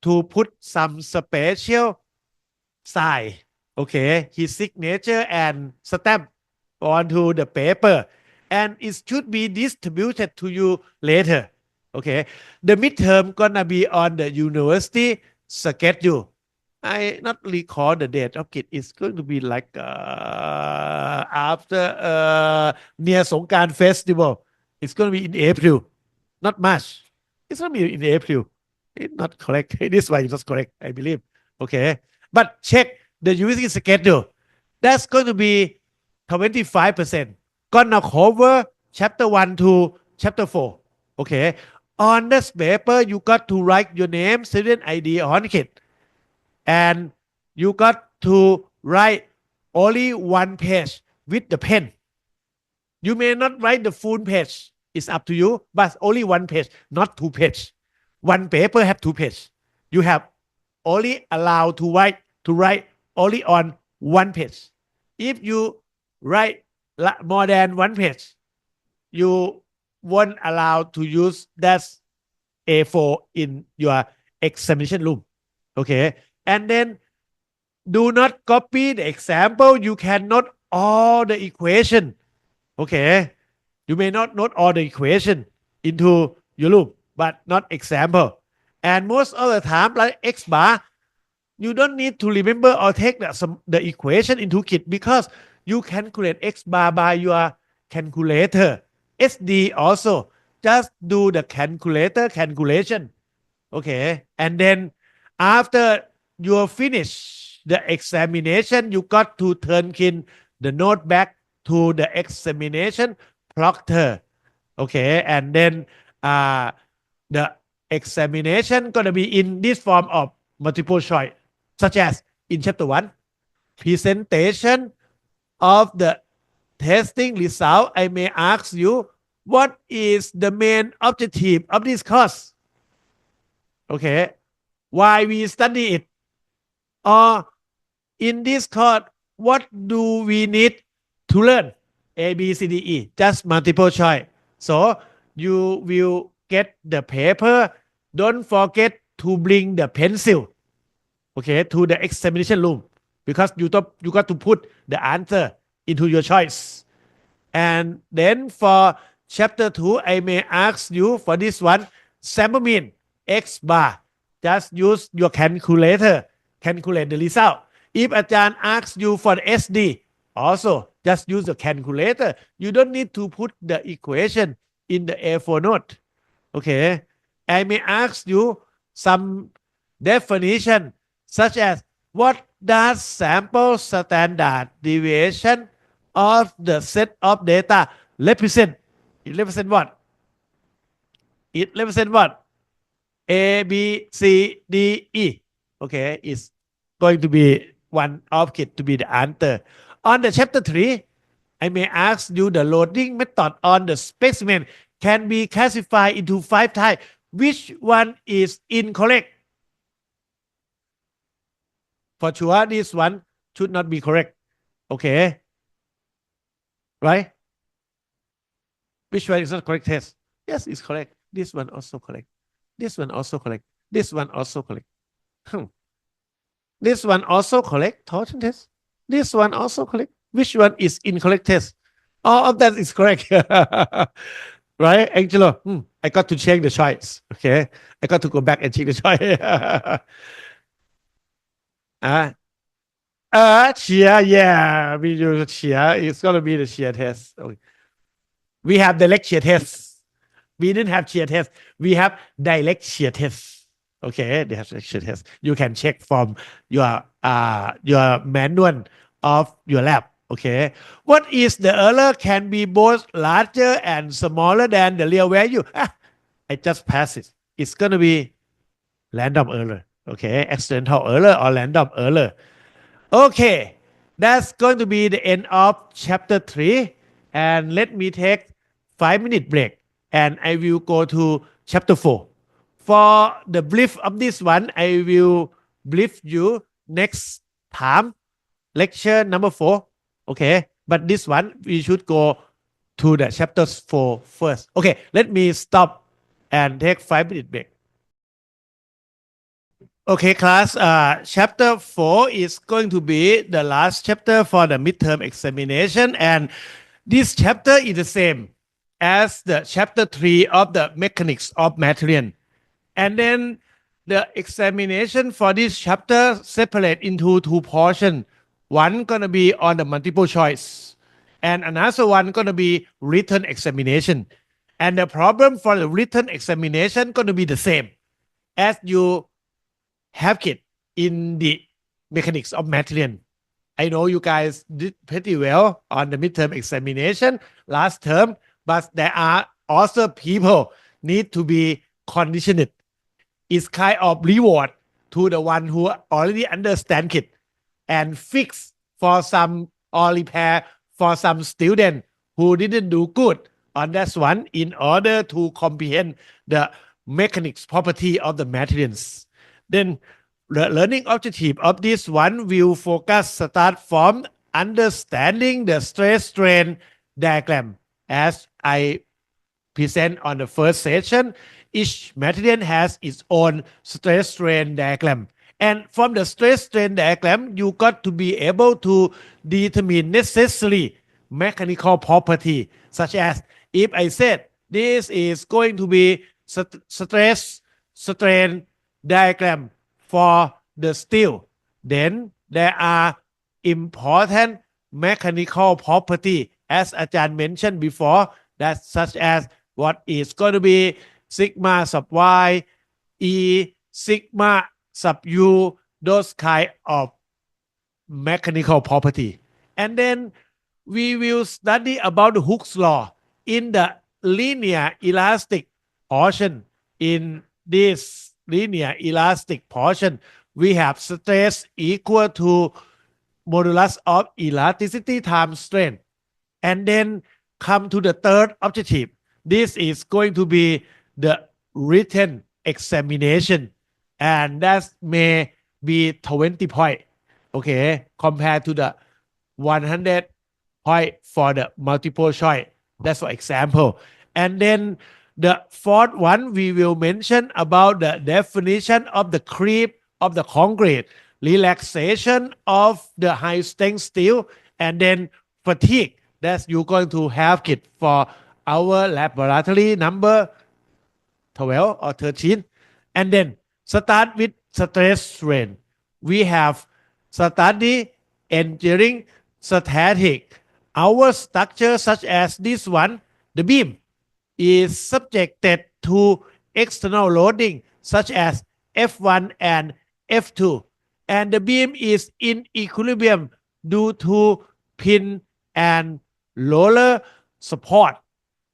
[SPEAKER 1] put some special sign. Okay. His signature and stamp onto the paper. And it should be distributed to you later. Okay. The midterm gonna be on the university schedule. I not recall the date of it. It's going to be like after near Songkran festival. It's going to be in April, not March. It's going to be in April. It's not correct. This one is not correct, I believe. Okay, but check the university schedule. That's going to be 25%. Gonna cover chapter 1 to chapter 4. Okay, on this paper you got to write your name, student ID on it. And you got to write only one page with the pen. You may not write the full page. It's up to you, but only one page, not two page. One paper have two page. You have only allowed to write only on one page. If you write more than one page, you won't allow to use that A4 in your examination room. Okay. And then do not copy the example. You cannot all the equation. Okay. You may not note all the equation into your loop, but not example. And most of the time, like X bar, you don't need to remember or take the equation into it because you calculate X bar by your calculator. SD also. Just do the calculator calculation. Okay. And then after you finish the examination, you got to turn in the note back to the examination proctor. Okay, and then the examination gonna be in this form of multiple choice, such as in chapter 1, presentation of the testing result. I may ask you, what is the main objective of this course? Okay, why we study it? Or in this course, what do we need to learn? A, B, C, D, E. Just multiple choice. So you will get the paper. Don't forget to bring the pencil. Okay, to the examination room because you got to put the answer into your choice. And then for chapter 2, I may ask you for this one, sample mean X bar. Just use your calculator. Calculate the result. If Ajahn asks you for the SD, also just use the calculator. You don't need to put the equation in the A4 note. Okay. I may ask you some definition such as what does sample standard deviation of the set of data represent? It represent what? It represent what? A, B, C, D, E. Okay, it's going to be one of it to be the answer. On the chapter 3, I may ask you the loading method on the specimen can be classified into 5 types. Which one is incorrect? For sure, this one should not be correct. Okay. Right? Which one is not correct test? Yes, it's correct. This one also correct. This one also correct. This one also correct. This one also correct. Torsion test. This one also correct. Which one is incorrect test? All of that is correct. Right, Angelo? I got to change the choice. Okay. I got to go back and check the choice. Cheer. Yeah. We do cheer. It's going to be the cheer test. Okay. We have direct cheer test. We didn't have cheer test. We have direct cheer test. Okay, they have cheer test. You can check from your manual of your lab. Okay, what is the error? Can be both larger and smaller than the real value. I just pass it. It's gonna be random error. Okay, accidental error or random error. Okay, that's going to be the end of chapter 3. And let me take 5 minute break and I will go to chapter 4. For the brief of this one, I will brief you next time, lecture number 4. Okay, but this one we should go to the chapter 4 first. Okay, let me stop and take 5 minute break. Okay, class. Chapter 4 is going to be the last chapter for the midterm examination, and this chapter is the same as the chapter 3 of the mechanics of material. And then the examination for this chapter separate into 2 portions. One gonna be on the multiple choice, and another one gonna be written examination. And the problem for the written examination gonna be the same as you have it in the mechanics of material. I know you guys did pretty well on the midterm examination last term, but there are also people need to be conditioned. It's kind of reward to the one who already understand it and fix for some or repair for some student who didn't do good on that one in order to comprehend the mechanics property of the materials. Then the learning objective of this one will focus start from understanding the stress strain diagram as I present on the first session. Each material has its own stress strain diagram. And from the stress strain diagram, you got to be able to determine necessary mechanical property, such as if I said this is going to be stress strain diagram for the steel, then there are important mechanical property as Ajahn mentioned before, that such as what is going to be sigma sub y, e sigma sub u, those kind of mechanical property. And then we will study about the Hooke's law in the linear elastic portion. In this linear elastic portion, we have stress equal to modulus of elasticity times strength. And then come to the third objective. This is going to be the written examination, and that may be 20 point, okay, compared to the 100 point for the multiple choice. That's for example. And then the fourth one, we will mention about the definition of the creep of the concrete, relaxation of the high strength steel, and then fatigue that you're going to have it for our laboratory number 12 or 13. And then start with stress strain. We have study engineering static. Our structure such as this one, the beam, is subjected to external loading such as F1 and F2. And the beam is in equilibrium due to pin and roller support.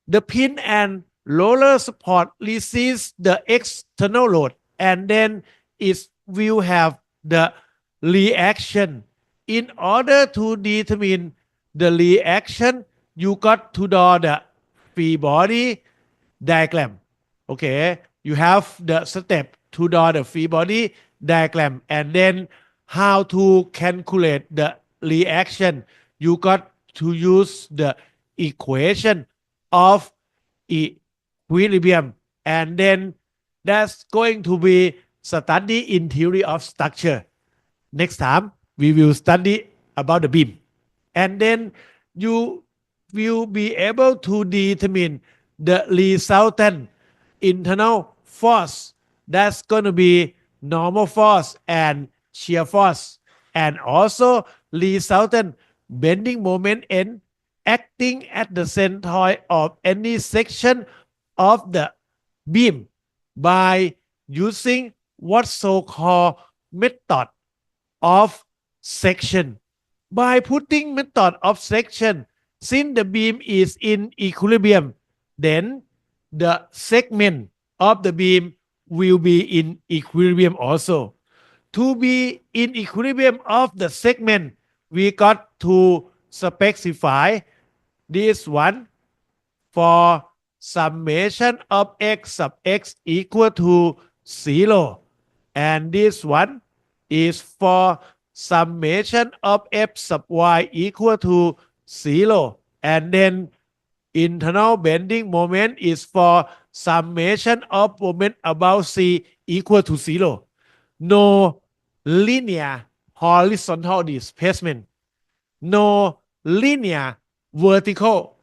[SPEAKER 1] The pin and roller support resist the external load, and then it will have the reaction. In order to determine the reaction, you got to draw the free body diagram. Okay, you have the step to draw the free body diagram, and then how to calculate the reaction. You got to use the equation of equilibrium, and then that's going to be study in theory of structure. Next time we will study about the beam, and then you will be able to determine the resultant internal force. That's going to be normal force and shear force, and also resultant bending moment N acting at the centroid of any section of the beam by using what so-called method of section. By putting method of section, since the beam is in equilibrium, then the segment of the beam will be in equilibrium also. To be in equilibrium of the segment, we got to specify this one for summation of x sub x equal to 0. And this one is for summation of f sub y equal to 0. And then internal bending moment is for summation of moment about c equal to 0. No linear horizontal displacement. No linear vertical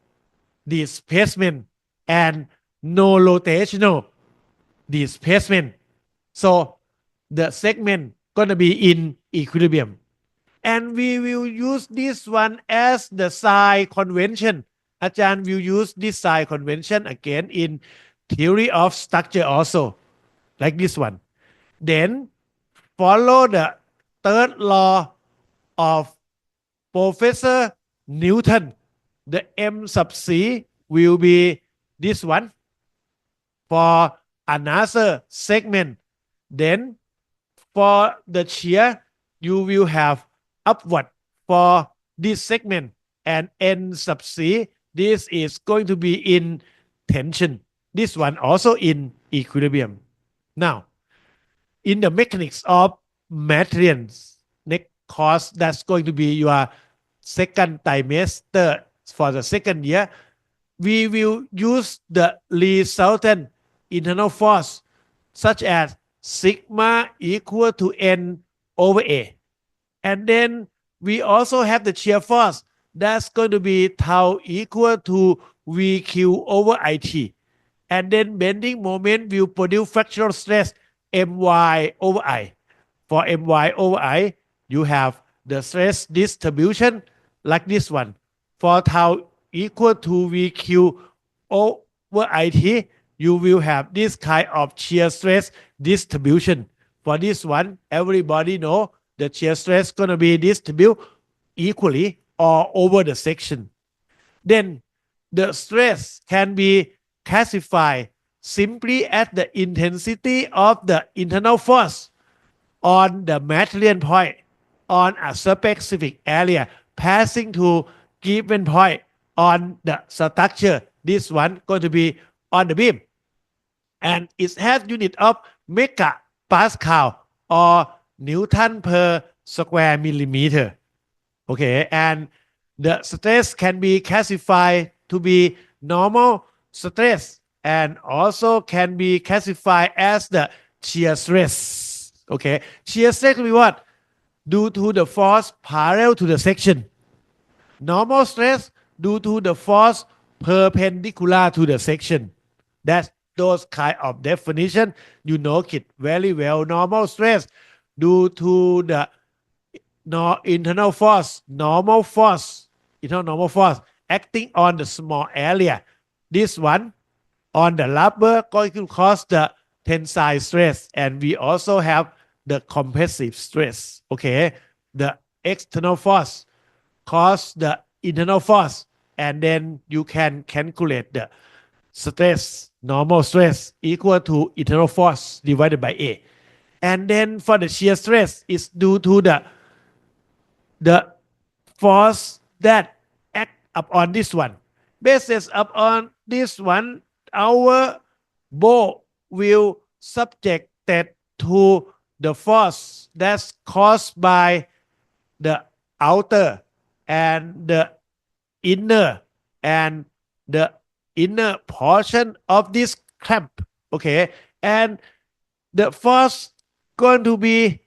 [SPEAKER 1] displacement and no rotational displacement. So the segment gonna be in equilibrium. And we will use this one as the sign convention. Ajahn will use this sign convention again in theory of structure also, like this one. Then follow the third law of Professor Newton. The m sub c will be this one for another segment. Then for the shear, you will have upward for this segment, and n sub c, this is going to be in tension. This one also in equilibrium. Now, in the mechanics of materials, next course that's going to be your second trimester for the second year, we will use the resultant internal force such as sigma equal to n over a. And then we also have the shear force that's going to be tau equal to VQ over IT. And then bending moment will produce fractional stress My over I. For My over I, you have the stress distribution like this one. For tau equal to VQ over IT, you will have this kind of shear stress distribution. For this one, everybody know the shear stress going to be distributed equally all over the section. Then the stress can be classified simply as the intensity of the internal force on the material point on a specific area passing to given point on the structure. This one going to be on the beam. And it has unit of megapascal or Newton per square millimeter. Okay, and the stress can be classified to be normal stress and also can be classified as the shear stress. Okay, shear stress will be what? Due to the force parallel to the section. Normal stress due to the force perpendicular to the section. That's those kind of definition. You know it very well. Normal stress due to the internal force, normal force acting on the small area. This one on the rubber going to cause the tensile stress, and we also have the compressive stress. Okay, the external force cause the internal force, and then you can calculate the stress, normal stress equal to internal force divided by A. And then for the shear stress, it's due to the force that act upon this one. Basis upon this one, our bow will subjected to the force that's caused by the outer and the inner portion of this clamp. Okay, and the force going to be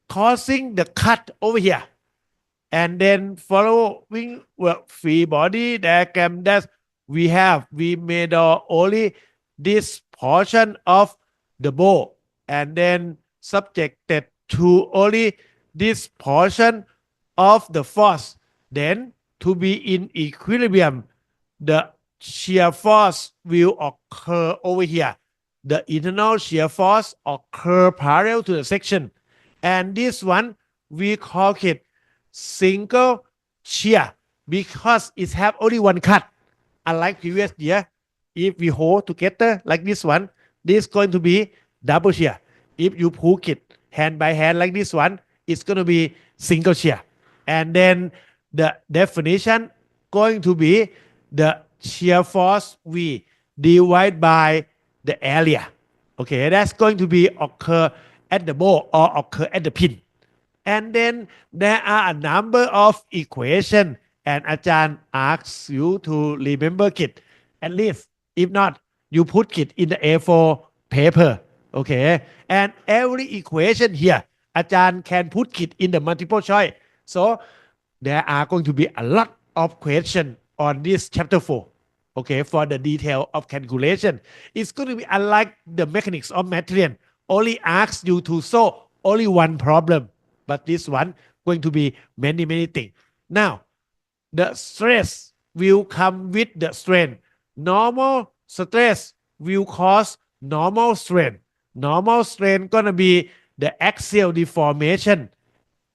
[SPEAKER 1] causing the cut over here. And then following free body diagram that we made only this portion of the bow, and then subjected to only this portion of the force. Then to be in equilibrium, the shear force will occur over here. The internal shear force occur parallel to the section. And this one, we call it single shear because it have only one cut. Unlike previous year, if we hold together like this one, this is going to be double shear. If you pull it hand by hand like this one, it's going to be single shear. And then the definition going to be the shear force V divided by the area. Okay, that's going to be occur at the bow or occur at the pin. And then there are a number of equations, and Ajahn asks you to remember it. At least, if not, you put it in the A4 paper. Okay, and every equation here, Ajahn can put it in the multiple choice. So there are going to be a lot of questions on this chapter 4. Okay, for the detail of calculation. It's going to be unlike the mechanics of material. Only asks you to solve only one problem. But this one going to be many things. Now, the stress will come with the strain. Normal stress will cause normal strain. Normal strain gonna be the axial deformation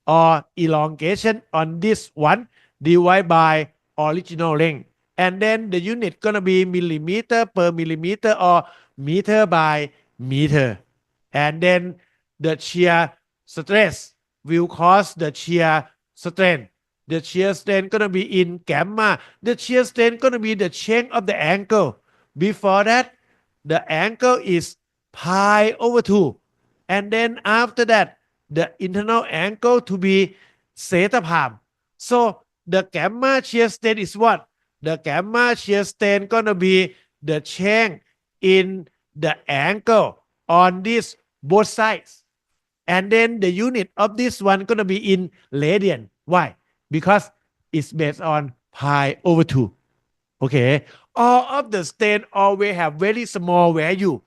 [SPEAKER 1] or elongation on this one divided by original length. And then the unit gonna be millimeter per millimeter or meter by meter. And then the shear stress will cause the shear strain. The shear strain gonna be in gamma. The shear strain gonna be the change of the angle. Before that, the angle is pi over 2. And then after that, the internal angle to be theta palm. So the gamma shear strain is what? The gamma shear strain gonna be the change in the angle on this both sides. And then the unit of this one gonna be in radian. Why? Because it's based on pi over 2. Okay. All of the strain always have very small value.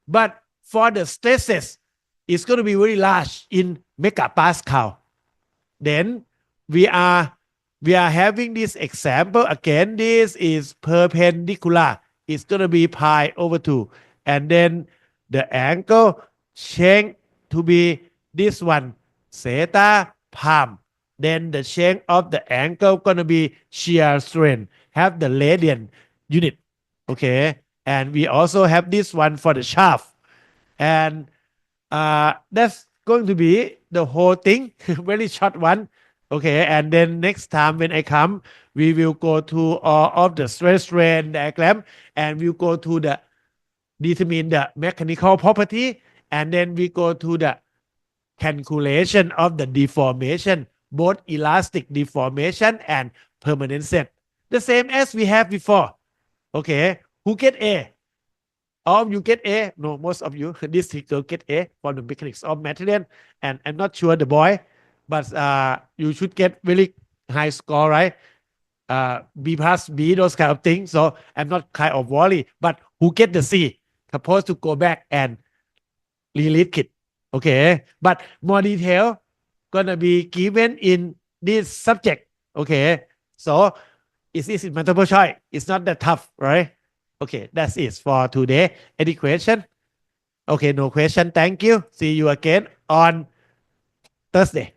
[SPEAKER 1] But for the stresses, it's going to be very large in megapascal. Then we are having this example. Again, this is perpendicular. It's going to be pi over 2. And then the angle change to be this one, theta palm. Then the change of the angle going to be shear strain. Have the radian unit. Okay. And we also have this one for the shaft. And that's going to be the whole thing. Very short one. Okay. And then next time when I come, we will go to all of the stress strain diagram, and we'll go to the determine the mechanical property, and then we go to the calculation of the deformation, both elastic deformation and permanent set. The same as we have before. Okay. Who get A? All of you get A? No, most of you. This girl get A for the mechanics of material. And I'm not sure the boy, but you should get really high score, right? B plus B, those kind of things. So I'm not kind of worried. But who get the C? Supposed to go back and release it. Okay. But more detail gonna be given in this subject. Okay. So it's easy multiple choice. It's not that tough, right? Okay, that's it for today. Any question? Okay, no question. Thank you. See you again on Thursday.